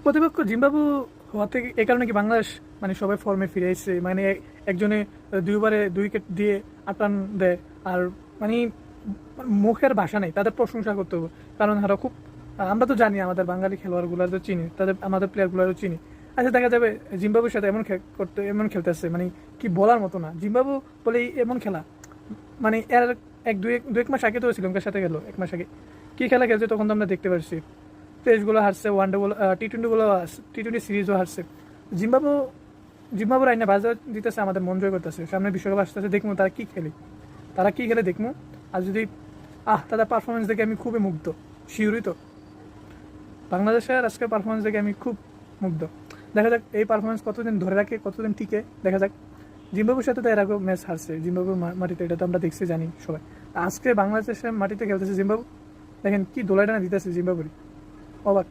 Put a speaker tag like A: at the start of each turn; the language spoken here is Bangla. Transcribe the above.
A: প্রতিপক্ষ জিম্বাবু হওয়া থেকে এই কারণে কি বাংলাদেশ মানে সবাই ফর্মে ফিরে এসেছে, মানে একজনে দুইবারে 2 উইকেট দিয়ে 8 রান দেয়। আর মানে মুখের ভাষা নেই, তাদের প্রশংসা করতে হবে। কারণ তারা খুব, আমরা তো জানি আমাদের বাঙালি খেলোয়াড়গুলো তো চিনি, তাদের আমাদের প্লেয়ারগুলো চিনি। আচ্ছা, দেখা যাবে জিম্বাবুর সাথে এমন খেলতেছে, মানে কি বলার মতো না। জিম্বাবু বলেই এমন খেলা, মানে এর দু এক মাস আগে তো শ্রীলঙ্কার সাথে গেল, 1 মাস আগে কি খেলা খেলছে তখন তো আমরা দেখতে পাচ্ছি। টেস্টগুলো হারছে, ওয়ানডেগুলো, টি টোয়েন্টি সিরিজও হারছে। জিম্বাবু জিম্বাবুর আইনে বাজার দিতেছে, আমাদের মন জয় করতেছে। সামনে বিশ্বকাপ আসতেছে, দেখবো তারা কি খেলে দেখবো। আর যদি তাদের পারফরমেন্স দেখে আমি খুবই মুগ্ধ, শিউরিত। বাংলাদেশের আজকের পারফরমেন্স দেখে আমি খুব মুগ্ধ। দেখা যাক এই পারফরমেন্স কতদিন ধরে রাখে, কতদিন টিকে, দেখা যাক। জিম্বাবুর সাথে তো এর আগেও ম্যাচ হারছে, জিম্বাবুর মাটিতে, এটা তো আমরা দেখছি, জানি সবাই। আজকে বাংলাদেশের মাটিতে খেলতেছে জিম্বাবু, দেখেন কি দোলাইটানা দিতেছে জিম্বাবুরি, অবাক।